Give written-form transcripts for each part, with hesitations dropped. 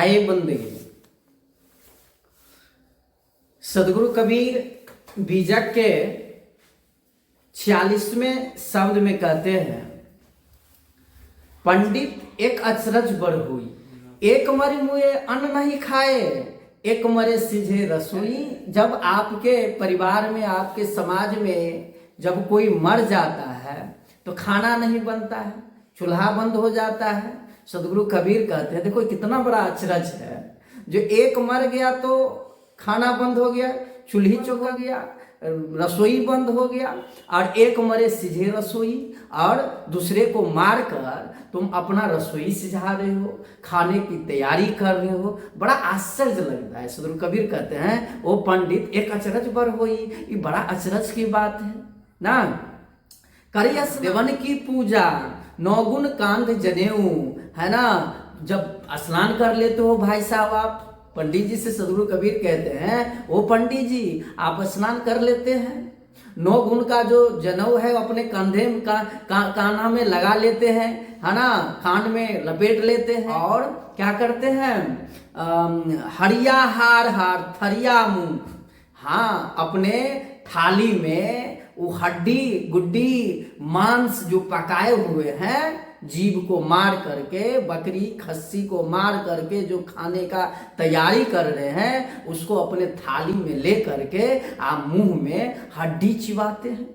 राय बंदगी। सदगुरु कबीर बीजक के 46वें शब्द में कहते हैं, पंडित एक अचरज बर हुई, एक मरे मुए अन्न नहीं खाए, एक मरे सीझे रसोई। जब आपके परिवार में, आपके समाज में जब कोई मर जाता है तो खाना नहीं बनता है, चूल्हा बंद हो जाता है। सदगुरु कबीर कहते हैं, देखो कितना बड़ा अचरज है, जो एक मर गया तो खाना बंद हो गया, चूल्ही चौक हो गया, रसोई बंद हो गया, और एक मरे सीझे रसोई, और दूसरे को मार कर तुम अपना रसोई सिझा रहे हो, खाने की तैयारी कर रहे हो। बड़ा आश्चर्य लगता है। सदगुरु कबीर कहते हैं, वो पंडित एक अचरज बर होई। ये बड़ा अचरज की बात है ना। करियस देवन की पूजा, नौगुण कांध जनेऊ, है ना। जब स्नान कर लेते हो भाई साहब आप, पंडित जी से सदगुरु कबीर कहते हैं, ओ पंडित जी आप स्नान कर लेते हैं, 9 गुण का जो जनेऊ है अपने कंधे में कान्हा में लगा लेते हैं, है ना, कान में लपेट लेते हैं, और क्या करते हैं, हरिया हार हार थरिया मुंह, हाँ अपने थाली में वो हड्डी गुड्डी मांस जो पकाए हुए हैं, जीव को मार करके, बकरी खस्सी को मार करके जो खाने का तैयारी कर रहे हैं, उसको अपने थाली में ले करके आप मुंह में हड्डी चिबाते हैं।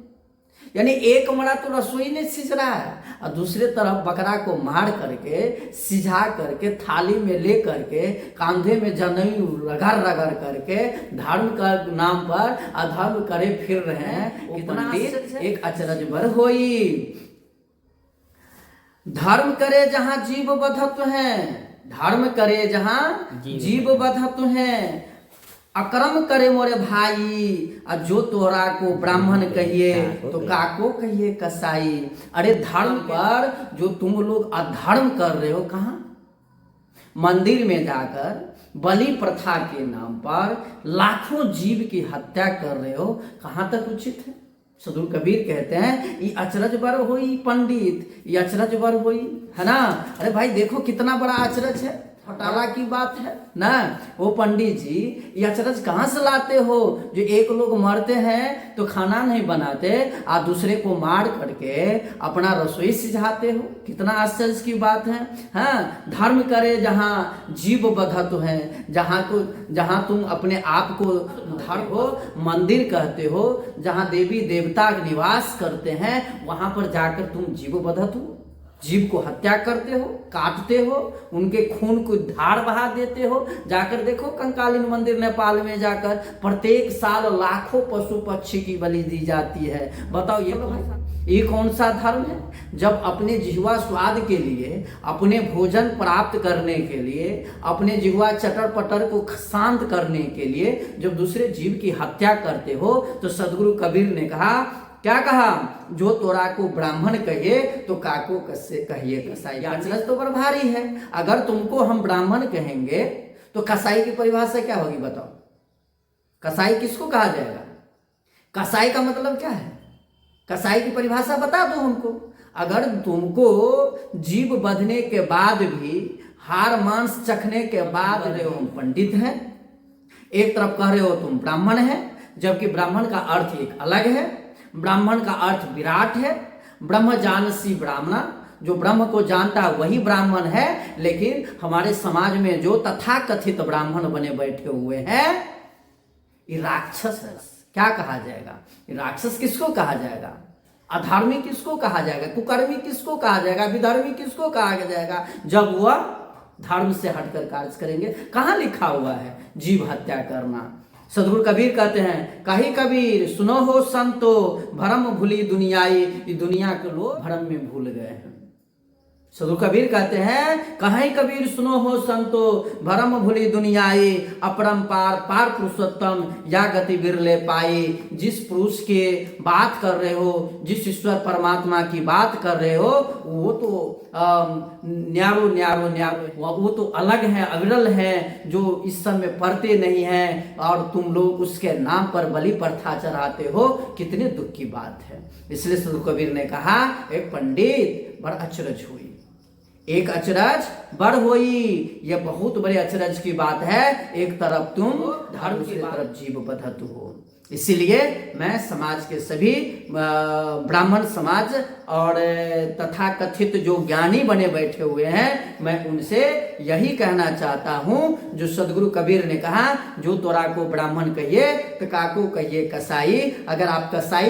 यानी एक मरा तो रसोई नहीं सिझ रहा है, और दूसरे तरफ बकरा को मार करके सिझा करके थाली में ले करके कांधे में जनेऊ रगड़ रगड़ करके धर्म का नाम पर अधर्म करे फिर रहे हैं। इतना एक अचरज बर होई। धर्म करे जहां जीव बधत्व है, धर्म करे जहां जीव बधत्व है, अकर्म करे मोरे भाई, और जो तोरा को ब्राह्मण कहिए तो काको कहिए कसाई। अरे धर्म पर जो तुम लोग अधर्म कर रहे हो, कहाँ मंदिर में जाकर बलि प्रथा के नाम पर लाखों जीव की हत्या कर रहे हो, कहाँ तक उचित है। सदगुरु कबीर कहते हैं, ये अचरज बर होई पंडित, ये अचरज बर होई, है ना। अरे भाई देखो कितना बड़ा अचरज है, घोटाला की बात है ना। वो पंडित जी ये अचरज कहाँ से लाते हो, जो एक लोग मरते हैं तो खाना नहीं बनाते, और दूसरे को मार करके अपना रसोई सिझाते हो। कितना आश्चर्य की बात है। हाँ, धर्म करे जहाँ जीव बधत्व है, जहाँ तुम अपने आप को धर्म हो, मंदिर कहते हो, जहाँ देवी देवता निवास करते हैं, वहां पर जाकर तुम जीव बधत्व हो, जीव को हत्या करते हो, काटते हो, उनके खून को धार बहा देते हो। जाकर देखो कंकालिनी मंदिर नेपाल में जाकर प्रत्येक साल लाखों पशु पक्षी की बलि दी जाती है। बताओ ये कौन सा धर्म है। जब अपने जिह्वा स्वाद के लिए, अपने भोजन प्राप्त करने के लिए, अपने जिह्वा चटर पटर को शांत करने के लिए जब दूसरे जीव की हत्या करते हो, तो सदगुरु कबीर ने कहा, क्या कहा, जो तोरा को ब्राह्मण कहिए तो काको कसे कहिए कसाई। अचरज तो बड़ा भारी है। अगर तुमको हम ब्राह्मण कहेंगे तो कसाई की परिभाषा क्या होगी बताओ। कसाई किसको कहा जाएगा। कसाई का मतलब क्या है, कसाई की परिभाषा बता दो हमको। अगर तुमको जीव बधने के बाद भी, हार मांस चखने के बाद रहे हो हम पंडित हैं, एक तरफ कह रहे हो तुम ब्राह्मण है, जबकि ब्राह्मण का अर्थ एक अलग है। ब्राह्मण का अर्थ विराट है। ब्रह्म जानसी ब्राह्मणा, जो ब्रह्म को जानता है वही ब्राह्मण है। लेकिन हमारे समाज में जो तथाकथित ब्राह्मण बने बैठे हुए हैं, ये राक्षस है। क्या कहा जाएगा, ये राक्षस किसको कहा जाएगा, अधर्मी किसको कहा जाएगा, कुकर्मी किसको कहा जाएगा, विधर्मी किसको कहा जाएगा, जब वह धर्म से हटकर कार्य करेंगे। कहाँ लिखा हुआ है जीव हत्या करना। सदगुरु कबीर कहते हैं, कही कबीर सुनो हो संतो, भरम भूली दुनियाई। ये दुनिया के लोग भरम में भूल गए हैं। सदगुरु कबीर कहते हैं, कहीं कबीर सुनो हो संतो, भरम भूली दुनियाई, अपरंपार पार पुरुषोत्तम या गति बिरले पाई। जिस पुरुष के बात कर रहे हो, जिस ईश्वर परमात्मा की बात कर रहे हो, वो तो न्यारो न्यारो न्यारो, वो तो अलग है, अविरल है, जो इस समय पढ़ते नहीं है, और तुम लोग उसके नाम पर बलि प्रथा चढ़ाते हो। कितने दुख की बात है। इसलिए सदगुरु कबीर ने कहा, एक पंडित बड़ा अचरज हुई, एक अचरज बड़ होई, यह बहुत बड़े अचरज की बात है। एक तरफ तुम धर्म की तरफ जीव बधत हो। इसीलिए मैं समाज के सभी ब्राह्मण समाज और तथा कथित जो ज्ञानी बने बैठे हुए हैं, मैं उनसे यही कहना चाहता हूँ जो सदगुरु कबीर ने कहा, जो तोरा को ब्राह्मण कहिए तो काको कहिए कसाई। अगर आप कसाई